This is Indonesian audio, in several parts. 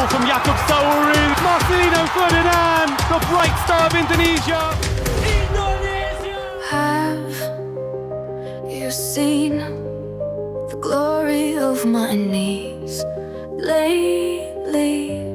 goal from Yaakob Sauri. Marcelino Ferdinand, the bright star of Indonesia. Have you seen the glory of my knees lately?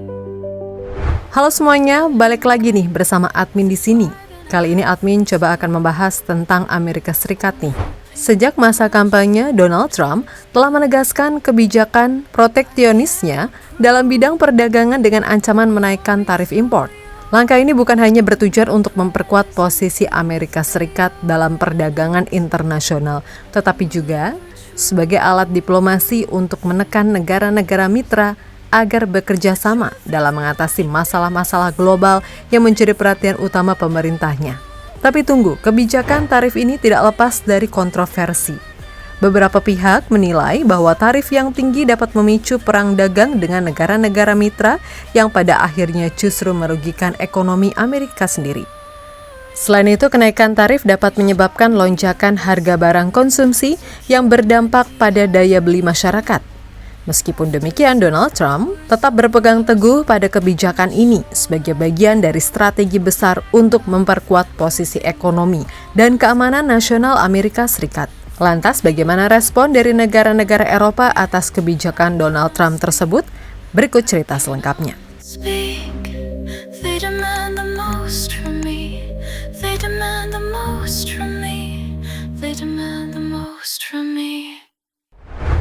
Halo semuanya, balik lagi nih bersama admin di sini. Kali ini admin coba akan membahas tentang Amerika Serikat nih. Sejak masa kampanye, Donald Trump telah menegaskan kebijakan proteksionisnya dalam bidang perdagangan dengan ancaman menaikkan tarif impor. Langkah ini bukan hanya bertujuan untuk memperkuat posisi Amerika Serikat dalam perdagangan internasional, tetapi juga sebagai alat diplomasi untuk menekan negara-negara mitra agar bekerja sama dalam mengatasi masalah-masalah global yang menjadi perhatian utama pemerintahnya. Tapi tunggu, kebijakan tarif ini tidak lepas dari kontroversi. Beberapa pihak menilai bahwa tarif yang tinggi dapat memicu perang dagang dengan negara-negara mitra yang pada akhirnya justru merugikan ekonomi Amerika sendiri. Selain itu, kenaikan tarif dapat menyebabkan lonjakan harga barang konsumsi yang berdampak pada daya beli masyarakat. Meskipun demikian, Donald Trump tetap berpegang teguh pada kebijakan ini sebagai bagian dari strategi besar untuk memperkuat posisi ekonomi dan keamanan nasional Amerika Serikat. Lantas, bagaimana respon dari negara-negara Eropa atas kebijakan Donald Trump tersebut? Berikut cerita selengkapnya.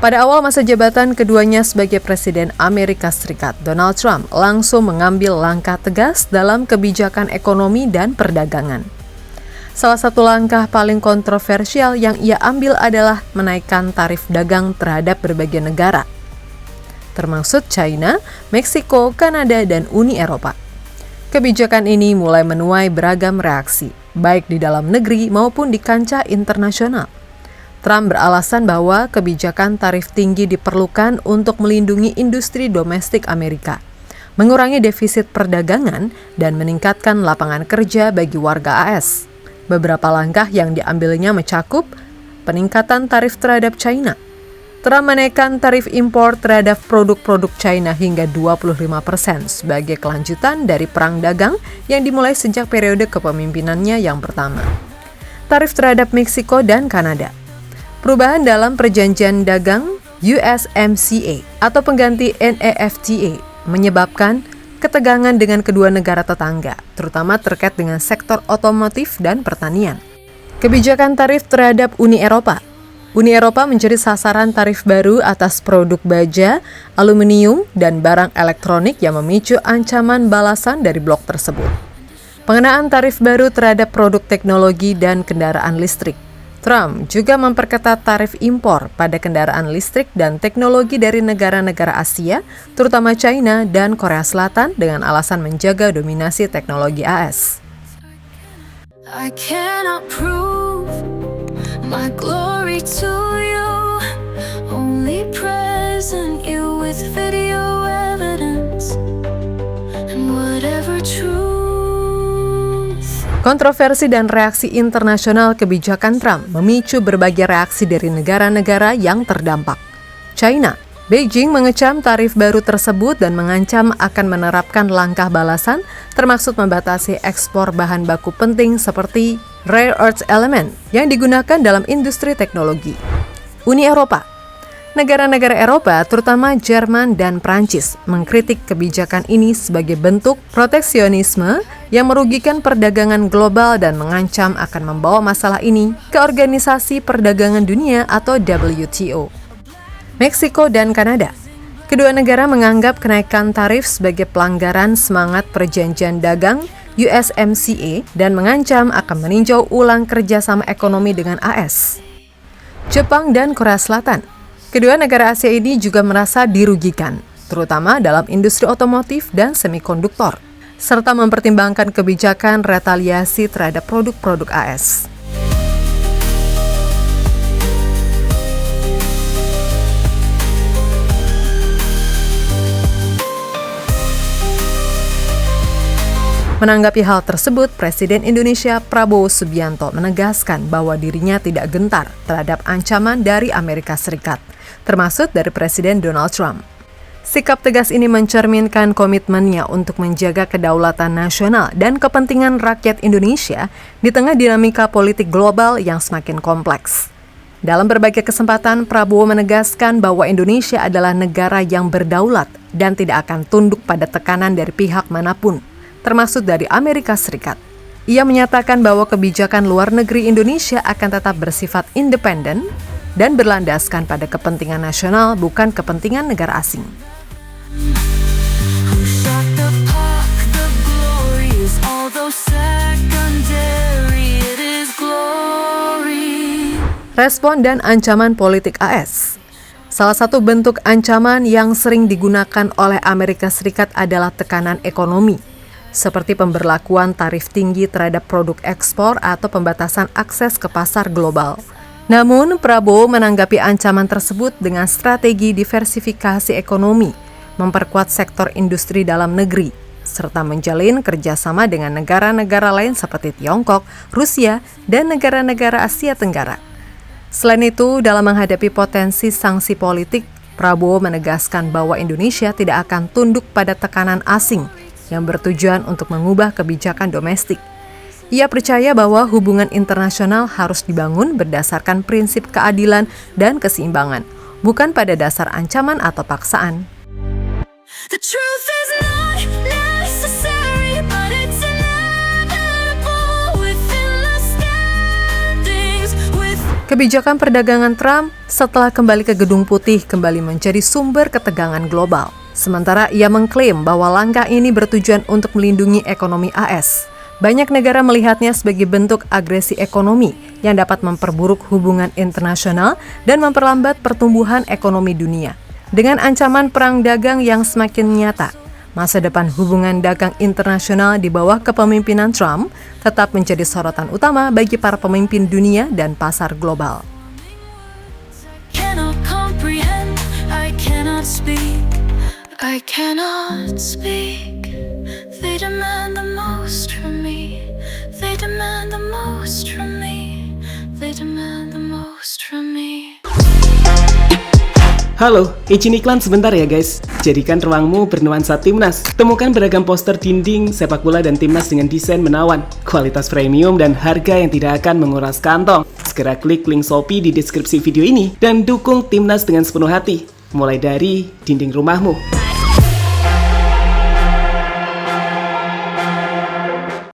Pada awal masa jabatan keduanya sebagai Presiden Amerika Serikat, Donald Trump langsung mengambil langkah tegas dalam kebijakan ekonomi dan perdagangan. Salah satu langkah paling kontroversial yang ia ambil adalah menaikkan tarif dagang terhadap berbagai negara, termasuk China, Meksiko, Kanada, dan Uni Eropa. Kebijakan ini mulai menuai beragam reaksi, baik di dalam negeri maupun di kancah internasional. Trump beralasan bahwa kebijakan tarif tinggi diperlukan untuk melindungi industri domestik Amerika, mengurangi defisit perdagangan, dan meningkatkan lapangan kerja bagi warga AS. Beberapa langkah yang diambilnya mencakup peningkatan tarif terhadap China. Trump menaikkan tarif impor terhadap produk-produk China hingga 25% sebagai kelanjutan dari perang dagang yang dimulai sejak periode kepemimpinannya yang pertama. Tarif terhadap Meksiko dan Kanada. Perubahan dalam perjanjian dagang USMCA atau pengganti NAFTA menyebabkan ketegangan dengan kedua negara tetangga, terutama terkait dengan sektor otomotif dan pertanian. Kebijakan tarif terhadap Uni Eropa. Uni Eropa menjadi sasaran tarif baru atas produk baja, aluminium, dan barang elektronik yang memicu ancaman balasan dari blok tersebut. Pengenaan tarif baru terhadap produk teknologi dan kendaraan listrik. Trump juga memperketat tarif impor pada kendaraan listrik dan teknologi dari negara-negara Asia, terutama China dan Korea Selatan dengan alasan menjaga dominasi teknologi AS. I cannot prove my glory to you, only present you with video evidence and whatever truth. Kontroversi dan reaksi internasional kebijakan Trump memicu berbagai reaksi dari negara-negara yang terdampak. China, Beijing mengecam tarif baru tersebut dan mengancam akan menerapkan langkah balasan, termasuk membatasi ekspor bahan baku penting seperti rare earth element yang digunakan dalam industri teknologi. Uni Eropa. Negara-negara Eropa, terutama Jerman dan Prancis, mengkritik kebijakan ini sebagai bentuk proteksionisme yang merugikan perdagangan global dan mengancam akan membawa masalah ini ke Organisasi Perdagangan Dunia atau WTO. Meksiko dan Kanada. Kedua negara menganggap kenaikan tarif sebagai pelanggaran semangat perjanjian dagang USMCA dan mengancam akan meninjau ulang kerjasama ekonomi dengan AS. Jepang dan Korea Selatan. Kedua negara Asia ini juga merasa dirugikan, terutama dalam industri otomotif dan semikonduktor, serta mempertimbangkan kebijakan retaliasi terhadap produk-produk AS. Menanggapi hal tersebut, Presiden Indonesia Prabowo Subianto menegaskan bahwa dirinya tidak gentar terhadap ancaman dari Amerika Serikat, termasuk dari Presiden Donald Trump. Sikap tegas ini mencerminkan komitmennya untuk menjaga kedaulatan nasional dan kepentingan rakyat Indonesia di tengah dinamika politik global yang semakin kompleks. Dalam berbagai kesempatan, Prabowo menegaskan bahwa Indonesia adalah negara yang berdaulat dan tidak akan tunduk pada tekanan dari pihak manapun, termasuk dari Amerika Serikat. Ia menyatakan bahwa kebijakan luar negeri Indonesia akan tetap bersifat independen dan berlandaskan pada kepentingan nasional, bukan kepentingan negara asing. Respon dan ancaman politik AS. Salah satu bentuk ancaman yang sering digunakan oleh Amerika Serikat adalah tekanan ekonomi, seperti pemberlakuan tarif tinggi terhadap produk ekspor atau pembatasan akses ke pasar global. Namun, Prabowo menanggapi ancaman tersebut dengan strategi diversifikasi ekonomi, memperkuat sektor industri dalam negeri, serta menjalin kerjasama dengan negara-negara lain seperti Tiongkok, Rusia, dan negara-negara Asia Tenggara. Selain itu, dalam menghadapi potensi sanksi politik, Prabowo menegaskan bahwa Indonesia tidak akan tunduk pada tekanan asing yang bertujuan untuk mengubah kebijakan domestik. Ia percaya bahwa hubungan internasional harus dibangun berdasarkan prinsip keadilan dan keseimbangan, bukan pada dasar ancaman atau paksaan. The truth is not necessary, but it's inevitable within the standings with. Kebijakan perdagangan Trump setelah kembali ke Gedung Putih kembali menjadi sumber ketegangan global. Sementara ia mengklaim bahwa langkah ini bertujuan untuk melindungi ekonomi AS. Banyak negara melihatnya sebagai bentuk agresi ekonomi yang dapat memperburuk hubungan internasional dan memperlambat pertumbuhan ekonomi dunia. Dengan ancaman perang dagang yang semakin nyata, masa depan hubungan dagang internasional di bawah kepemimpinan Trump tetap menjadi sorotan utama bagi para pemimpin dunia dan pasar global. I cannot speak. They demand the most from me. They demand the most from me. They demand the most from me. Halo, izin iklan sebentar ya guys. Jadikan ruangmu bernuansa Timnas. Temukan beragam poster dinding, sepak bola dan Timnas dengan desain menawan, kualitas premium dan harga yang tidak akan menguras kantong. Segera klik link Shopee di deskripsi video ini dan dukung Timnas dengan sepenuh hati. Mulai dari dinding rumahmu.